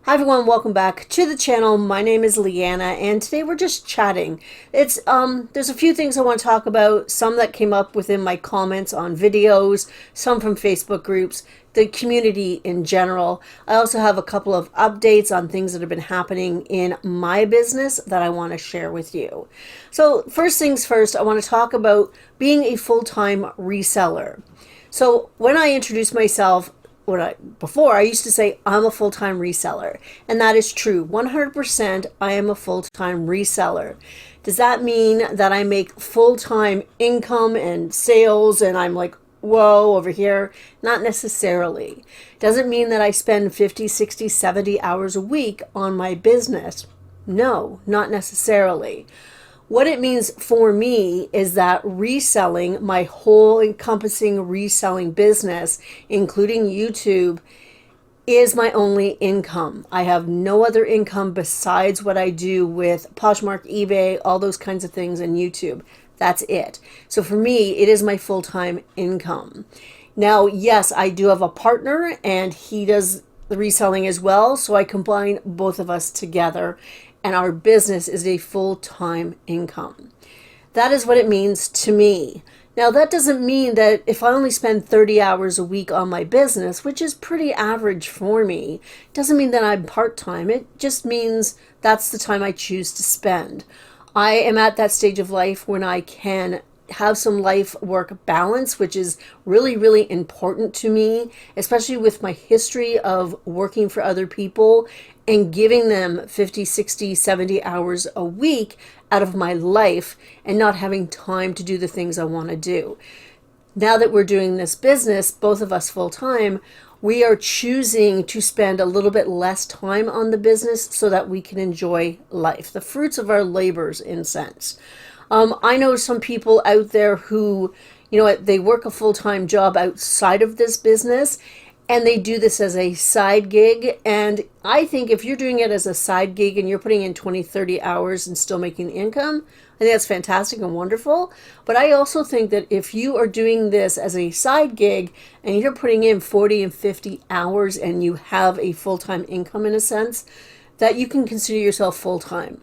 Hi everyone, welcome back to the channel. My name is Leanna and today we're just chatting. There's a few things I want to talk about, some that came up within my comments on videos, some from Facebook groups, the community in general. I also have a couple of updates on things that have been happening in my business that I want to share with you. So first things first, I want to talk about being a full-time reseller. So when I introduce myself, before I used to say I'm a full-time reseller, and that is true. 100% I am a full-time reseller. Does that mean that I make full-time income and sales and I'm like, whoa, over here? Not necessarily. Doesn't mean that I spend 50, 60, 70 hours a week on my business. No, not necessarily. What it means for me is that reselling, my whole encompassing reselling business, including YouTube, is my only income. I have no other income besides what I do with Poshmark, eBay, all those kinds of things, and YouTube. That's it. So for me, it is my full-time income. Now, yes, I do have a partner and he does the reselling as well. So I combine both of us together and our business is a full-time income. That is what it means to me. Now, that doesn't mean that if I only spend 30 hours a week on my business, which is pretty average for me, doesn't mean that I'm part-time. It just means that's the time I choose to spend. I am at that stage of life when I can have some life-work balance, which is really, really important to me, especially with my history of working for other people and giving them 50, 60, 70 hours a week out of my life and not having time to do the things I want to do. Now that we're doing this business, both of us full-time, we are choosing to spend a little bit less time on the business so that we can enjoy life, the fruits of our labors in a sense. I know some people out there who, they work a full-time job outside of this business and they do this as a side gig. And I think if you're doing it as a side gig and you're putting in 20, 30 hours and still making income, I think that's fantastic and wonderful. But I also think that if you are doing this as a side gig and you're putting in 40 and 50 hours and you have a full-time income in a sense, that you can consider yourself full-time.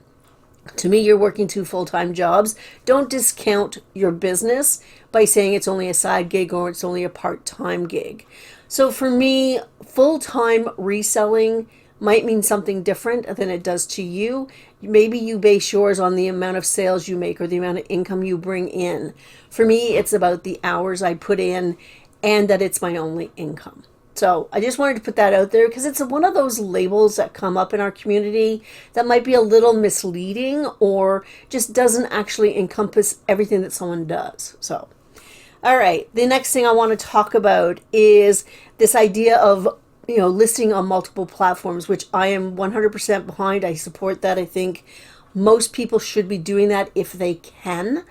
To me, you're working two full-time jobs. Don't discount your business by saying it's only a side gig or it's only a part-time gig. So for me, full-time reselling might mean something different than it does to you. Maybe you base yours on the amount of sales you make or the amount of income you bring in. For me, it's about the hours I put in and that it's my only income. So I just wanted to put that out there because it's one of those labels that come up in our community that might be a little misleading or just doesn't actually encompass everything that someone does. So, all right, the next thing I want to talk about is this idea of, listing on multiple platforms, which I am 100% behind. I support that. I think most people should be doing that if they can.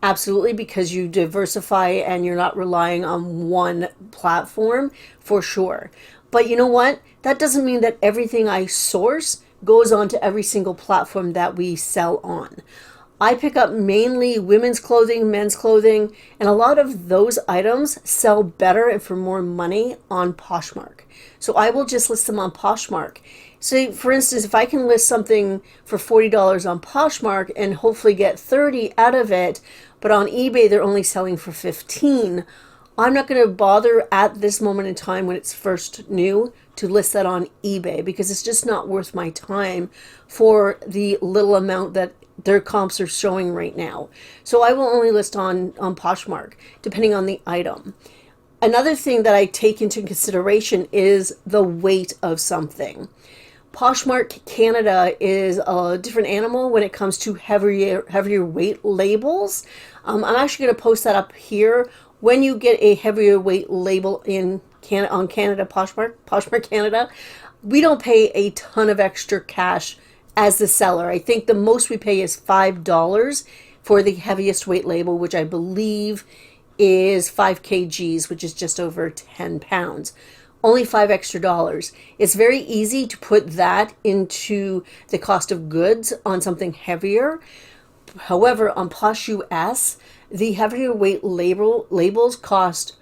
Absolutely, because you diversify and you're not relying on one platform for sure. But you know what? That doesn't mean that everything I source goes on to every single platform that we sell on. I pick up mainly women's clothing, men's clothing, and a lot of those items sell better and for more money on Poshmark. So I will just list them on Poshmark. So for instance, if I can list something for $40 on Poshmark and hopefully get 30 out of it, but on eBay they're only selling for 15, I'm not going to bother at this moment in time when it's first new to list that on eBay because it's just not worth my time for the little amount that their comps are showing right now. So I will only list on Poshmark depending on the item. Another thing that I take into consideration is the weight of something. Poshmark Canada is a different animal when it comes to heavier weight labels. I'm actually going to post that up here. When you get a heavier weight label on Canada, Poshmark Canada, we don't pay a ton of extra cash as the seller. I think the most we pay is $5 for the heaviest weight label, which I believe is 5 kgs, which is just over 10 pounds. Only $5 extra. It's very easy to put that into the cost of goods on something heavier. However, on Posh US, the heavier weight labels cost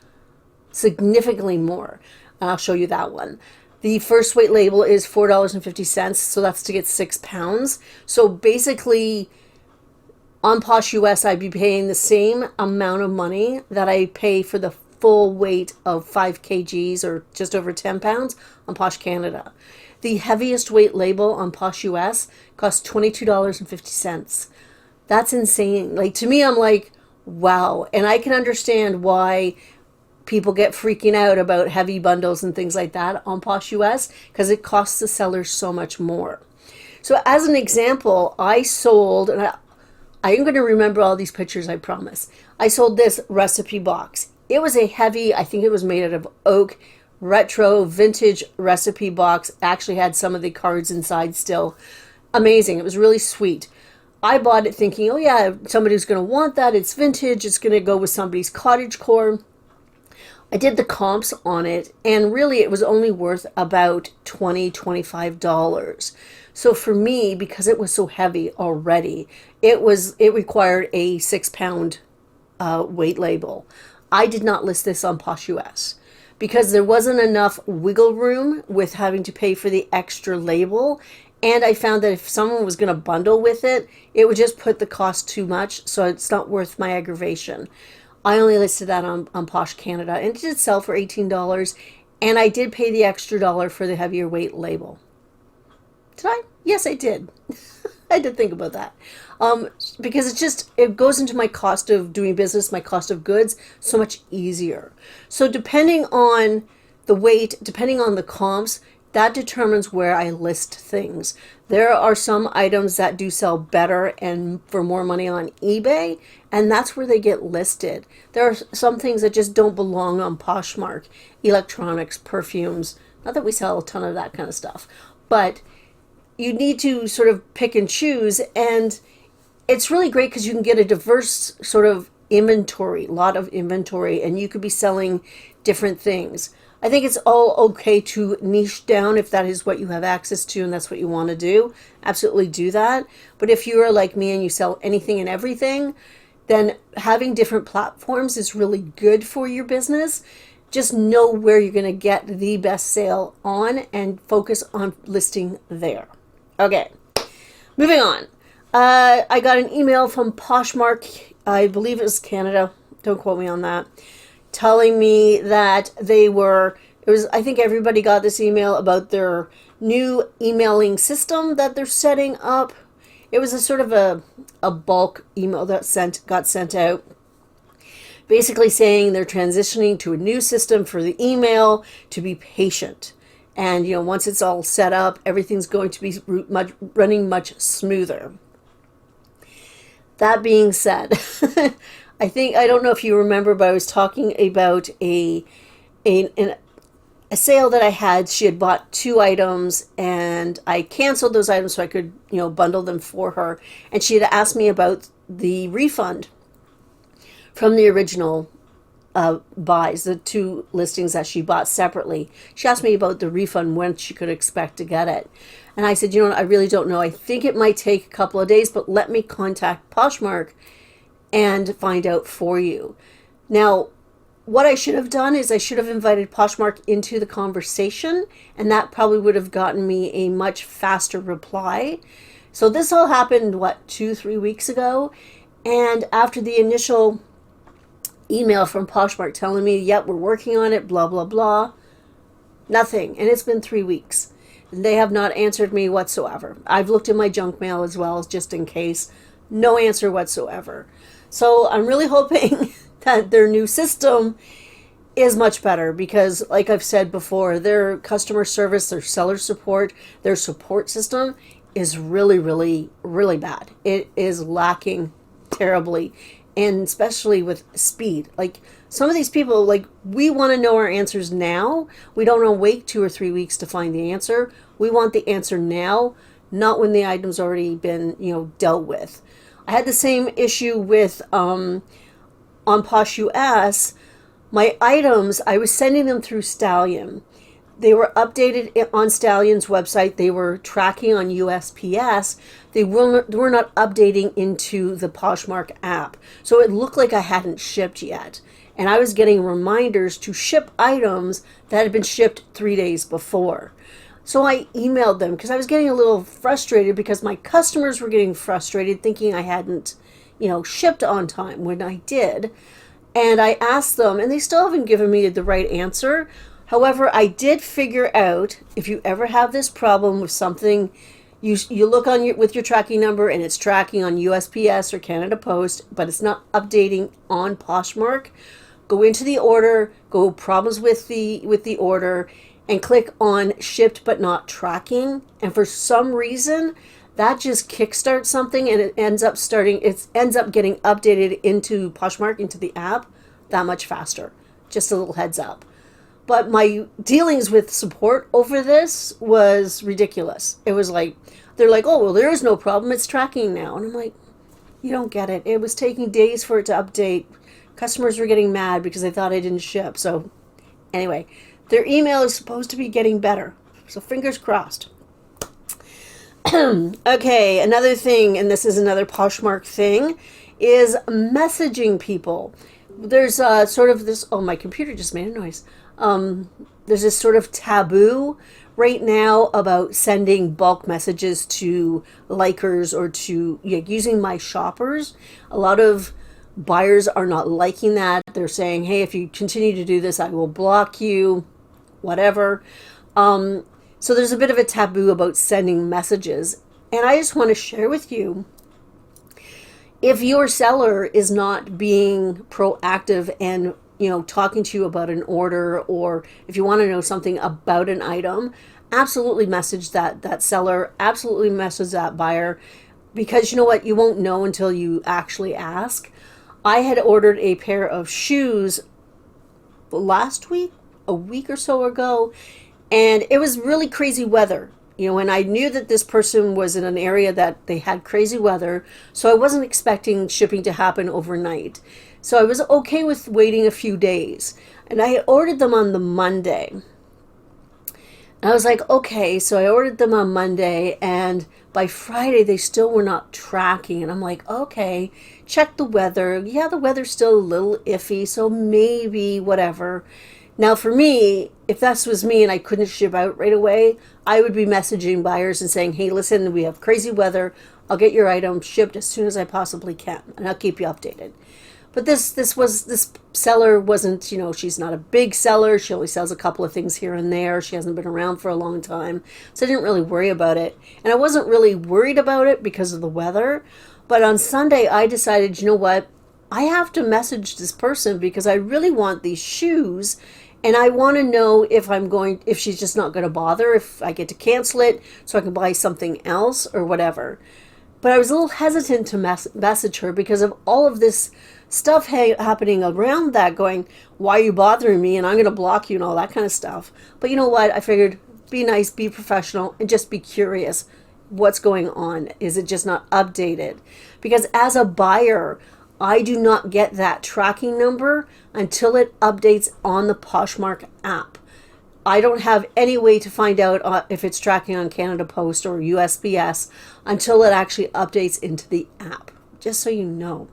significantly more. And I'll show you that one. The first weight label is $4.50, so that's to get 6 pounds. So basically, on Posh US, I'd be paying the same amount of money that I pay for the full weight of 5 kgs or just over 10 pounds on Posh Canada. The heaviest weight label on Posh US costs $22.50. That's insane. Like, to me, I'm like, wow. And I can understand why people get freaking out about heavy bundles and things like that on Posh US, because it costs the sellers so much more. So as an example, I sold, and I am going to remember all these pictures, I promise. I sold this recipe box. It was a heavy, I think it was made out of oak, retro, vintage recipe box. Actually had some of the cards inside still. Amazing. It was really sweet. I bought it thinking, oh yeah, somebody's going to want that. It's vintage. It's going to go with somebody's cottagecore. I did the comps on it, and really it was only worth about $25. So for me, because it was so heavy already, it required a 6 pound weight label. I did not list this on Posh US because there wasn't enough wiggle room with having to pay for the extra label. And I found that if someone was going to bundle with it, it would just put the cost too much. So it's not worth my aggravation. I only listed that on Posh Canada, and it did sell for $18. And I did pay the extra dollar for the heavier weight label. Did I? Yes, I did. I did think about that. Because it goes into my cost of doing business, my cost of goods, so much easier. So depending on the weight, depending on the comps, that determines where I list things. There are some items that do sell better and for more money on eBay, and that's where they get listed. There are some things that just don't belong on Poshmark, electronics, perfumes. Not that we sell a ton of that kind of stuff, but you need to sort of pick and choose, and it's really great because you can get a diverse sort of lot of inventory, and you could be selling different things. I think it's all okay to niche down if that is what you have access to and that's what you want to do. Absolutely do that. But if you are like me and you sell anything and everything, then having different platforms is really good for your business. Just know where you're going to get the best sale on and focus on listing there. Okay, moving on. I got an email from Poshmark, I believe it was Canada, don't quote me on that, telling me that I think everybody got this email about their new emailing system that they're setting up. It was a sort of a bulk email that got sent out, basically saying they're transitioning to a new system for the email, to be patient. And, once it's all set up, everything's going to be running much smoother. That being said, I don't know if you remember, but I was talking about a sale that I had. She had bought 2 items, and I canceled those items so I could, bundle them for her. And she had asked me about the refund from the original buys, the 2 listings that she bought separately. She asked me about the refund, when she could expect to get it. And I said, I really don't know. I think it might take a couple of days, but let me contact Poshmark and find out for you. Now, what I should have done is I should have invited Poshmark into the conversation, and that probably would have gotten me a much faster reply. So this all happened, 2-3 weeks ago? And after the initial email from Poshmark telling me, yep, we're working on it, blah, blah, blah, nothing. And it's been 3 weeks. They have not answered me whatsoever. I've looked in my junk mail as well, just in case. No answer whatsoever. So I'm really hoping that their new system is much better because, like I've said before, their customer service, their seller support, their support system is really, really, really bad. It is lacking terribly, and especially with speed. Like, some of these people, we want to know our answers now. We don't want to wait 2 or 3 weeks to find the answer. We want the answer now, not when the item's already been, dealt with. I had the same issue with, on Posh US, my items, I was sending them through Stallion. They were updated on Stallion's website. They were tracking on USPS. They were not updating into the Poshmark app. So it looked like I hadn't shipped yet. and I was getting reminders to ship items that had been shipped 3 days before. So I emailed them because I was getting a little frustrated because my customers were getting frustrated thinking I hadn't, shipped on time when I did. And I asked them, and they still haven't given me the right answer. However, I did figure out, if you ever have this problem with something, you look on with your tracking number and it's tracking on USPS or Canada Post, but it's not updating on Poshmark. Go into the order, go problems with the order, and click on shipped but not tracking. And for some reason, that just kickstarts something, and it ends up getting updated into Poshmark, into the app, that much faster. Just a little heads up. But my dealings with support over this was ridiculous. It was like, they're like, oh, well, there is no problem. It's tracking now. And I'm like, you don't get it. It was taking days for it to update. Customers were getting mad because they thought I didn't ship. So anyway, their email is supposed to be getting better. So fingers crossed. Okay, another thing, and this is another Poshmark thing, is messaging people. There's sort of this, oh, my computer just made a noise. There's this sort of taboo right now about sending bulk messages to likers or to using my shoppers. A lot of buyers are not liking that. They're saying, hey, if you continue to do this, I will block you, whatever. So there's a bit of a taboo about sending messages. And I just want to share with you, if your seller is not being proactive and talking to you about an order, or if you want to know something about an item, absolutely message that seller, absolutely message that buyer, because you know what, you won't know until you actually ask. I had ordered a pair of shoes last week, a week or so ago, and it was really crazy weather. And I knew that this person was in an area that they had crazy weather, so I wasn't expecting shipping to happen overnight. So I was okay with waiting a few days. And I had ordered them on the Monday. And I was like, okay, so I ordered them on Monday, and by Friday they still were not tracking. And I'm like, okay, check the weather. Yeah, the weather's still a little iffy, so maybe whatever. Now for me, if this was me and I couldn't ship out right away, I would be messaging buyers and saying, hey, listen, we have crazy weather. I'll get your item shipped as soon as I possibly can, and I'll keep you updated. But this seller wasn't, she's not a big seller. She only sells a couple of things here and there. She hasn't been around for a long time. So I didn't really worry about it. And I wasn't really worried about it because of the weather. But on Sunday, I decided, you know what? I have to message this person because I really want these shoes. And I want to know if she's just not going to bother, if I get to cancel it so I can buy something else or whatever. But I was a little hesitant to message her because of all of this stuff happening around that, going, why are you bothering me? And I'm going to block you and all that kind of stuff. But you know what? I figured, be nice, be professional, and just be curious. What's going on? Is it just not updated? Because as a buyer, I do not get that tracking number until it updates on the Poshmark app. I don't have any way to find out if it's tracking on Canada Post or USPS until it actually updates into the app, just so you know.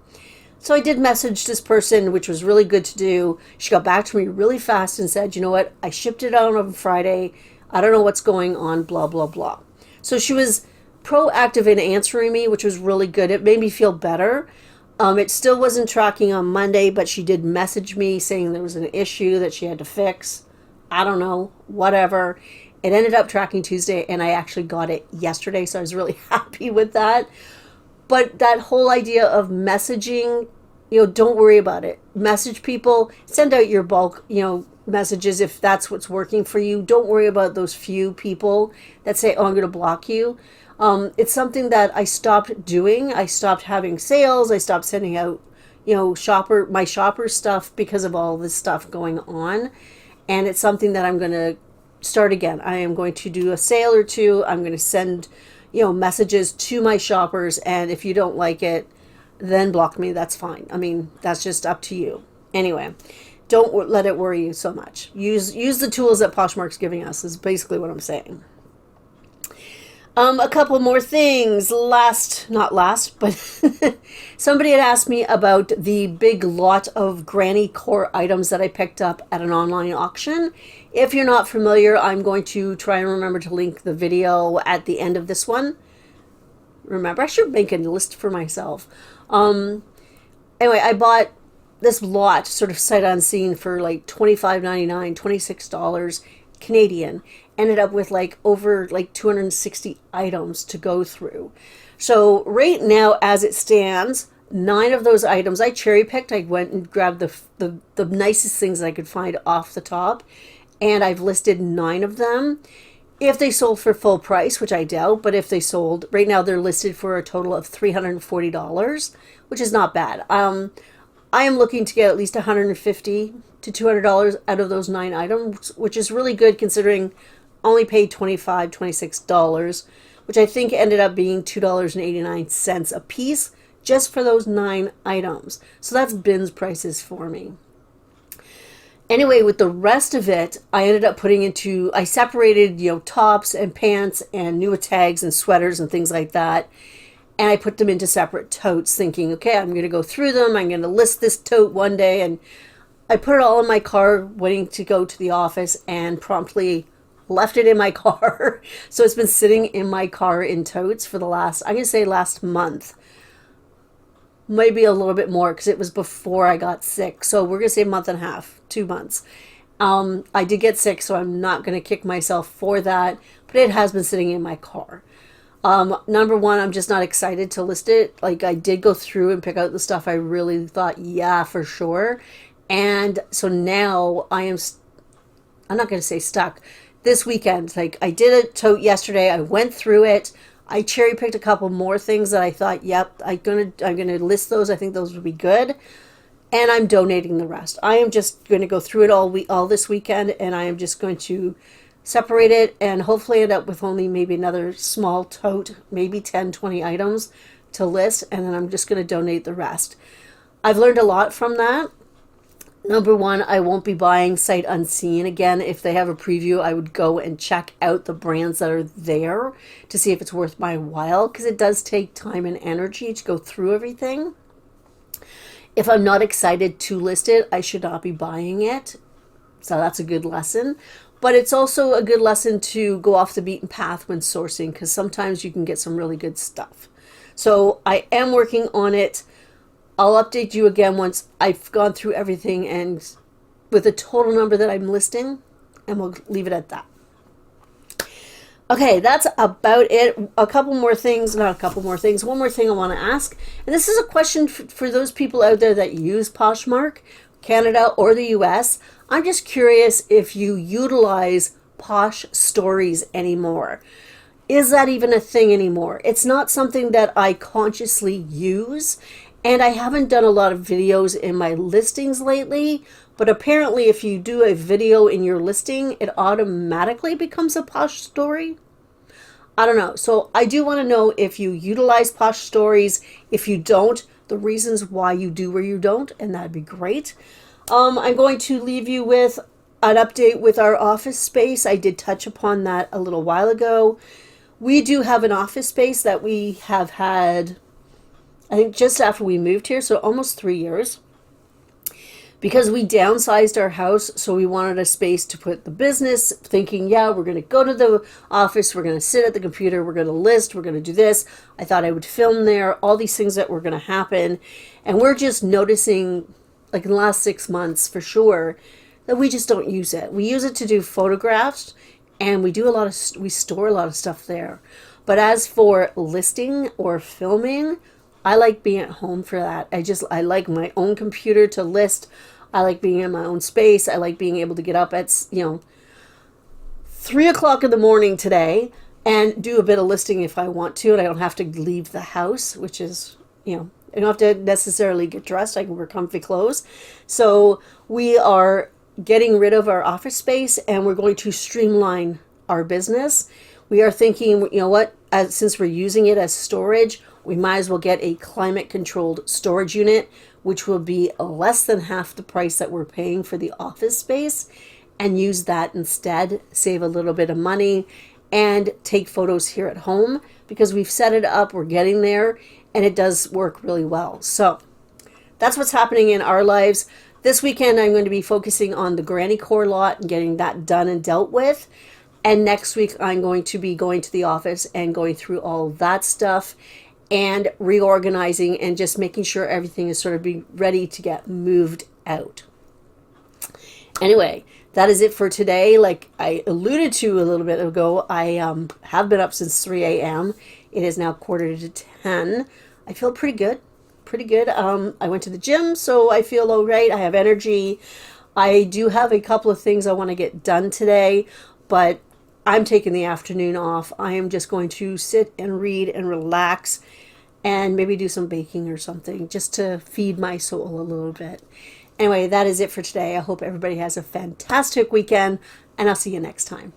So I did message this person, which was really good to do. She got back to me really fast and said, you know what, I shipped it out on Friday. I don't know what's going on, blah, blah, blah. So she was proactive in answering me, which was really good. It made me feel better. It still wasn't tracking on Monday, but she did message me saying there was an issue that she had to fix. I don't know, whatever. It ended up tracking Tuesday, and I actually got it yesterday, so I was really happy with that. But that whole idea of messaging, don't worry about it. Message people, send out your bulk, messages if that's what's working for you. Don't worry about those few people that say, oh, I'm going to block you. It's something that I stopped doing. I stopped having sales. I stopped sending out, my shopper stuff because of all this stuff going on. And it's something that I'm going to start again. I am going to do a sale or two. I'm going to send, messages to my shoppers. And if you don't like it, then block me. That's fine. I mean, that's just up to you. Anyway, don't let it worry you so much. Use the tools that Poshmark's giving us is basically what I'm saying. A couple more things. Not last, but somebody had asked me about the big lot of granny core items that I picked up at an online auction. If you're not familiar, I'm going to try and remember to link the video at the end of this one. Remember, I should make a list for myself. Anyway, I bought this lot sort of sight unseen for like $25.99, $26 Canadian. Ended up with like over like 260 items to go through. So right now, as it stands, 9 of those items I cherry picked. I went and grabbed the nicest things I could find off the top, and I've listed 9 of them. If they sold for full price, which I doubt, but if they sold, right now they're listed for a total of $340, which is not bad. I am looking to get at least $150 to $200 out of those 9 items, which is really good considering I only paid $25, $26, which I think ended up being $2.89 a piece just for those 9 items. So that's bins prices for me. Anyway, with the rest of it, I ended up I separated, tops and pants and new tags and sweaters and things like that. And I put them into separate totes thinking, okay, I'm going to go through them. I'm going to list this tote one day. And I put it all in my car waiting to go to the office and promptly left it in my car. So it's been sitting in my car in totes for I'm going to say last month. Maybe a little bit more because it was before I got sick. So we're going to say a month and a half, 2 months. I did get sick, so I'm not going to kick myself for that. But it has been sitting in my car. Number one, I'm just not excited to list it. Like, I did go through and pick out the stuff I really thought, yeah, for sure. And so now I'm not going to say stuck. This weekend, like, I did a tote yesterday. I went through it. I cherry picked a couple more things that I thought, yep, I'm gonna list those. I think those would be good. And I'm donating the rest. I am just going to go through it all this weekend, and I am just going to separate it and hopefully end up with only maybe another small tote, maybe 10, 20 items to list, and then I'm just going to donate the rest. I've learned a lot from that. Number one, I won't be buying sight unseen again. If they have a preview, I would go and check out the brands that are there to see if it's worth my while, because it does take time and energy to go through everything. If I'm not excited to list it, I should not be buying it. So that's a good lesson. But it's also a good lesson to go off the beaten path when sourcing, because sometimes you can get some really good stuff. So I am working on it. I'll update you again once I've gone through everything and with the total number that I'm listing, and we'll leave it at that. Okay, that's about it. One more thing I want to ask. And this is a question for those people out there that use Poshmark, Canada or the US. I'm just curious if you utilize Posh Stories anymore. Is that even a thing anymore? It's not something that I consciously use. And I haven't done a lot of videos in my listings lately, but apparently if you do a video in your listing, it automatically becomes a Posh Story. I don't know. So I do want to know if you utilize Posh Stories. If you don't, the reasons why you do or you don't, and that'd be great. I'm going to leave you with an update with our office space. I did touch upon that a little while ago. We do have an office space that we have had, I think, just after we moved here, so almost 3 years, because we downsized our house. So we wanted a space to put the business, thinking, yeah, we're going to go to the office, we're going to sit at the computer, we're going to list, we're going to do this. I thought I would film there, all these things that were going to happen. And we're just noticing, like in the last 6 months for sure, that we just don't use it. We use it to do photographs, and we store a lot of stuff there. But as for listing or filming, I like being at home for that. I like my own computer to list. I like being in my own space. I like being able to get up at, 3 o'clock in the morning today and do a bit of listing if I want to, and I don't have to leave the house, which is, I don't have to necessarily get dressed. I can wear comfy clothes. So we are getting rid of our office space, and we're going to streamline our business. We are thinking, since we're using it as storage, we might as well get a climate-controlled storage unit, which will be less than half the price that we're paying for the office space, and use that instead, save a little bit of money, and take photos here at home because we've set it up, we're getting there, and it does work really well. So that's what's happening in our lives. This weekend, I'm going to be focusing on the Granny Core lot and getting that done and dealt with. And next week, I'm going to be going to the office and going through all that stuff and reorganizing and just making sure everything is sort of be ready to get moved out. Anyway, that is it for today. Like I alluded to a little bit ago, I have been up since 3 a.m. It is now 9:45. I feel pretty good. Pretty good. I went to the gym, so I feel all right. I have energy. I do have a couple of things I want to get done today, but I'm taking the afternoon off. I am just going to sit and read and relax and maybe do some baking or something just to feed my soul a little bit. Anyway, that is it for today. I hope everybody has a fantastic weekend, and I'll see you next time.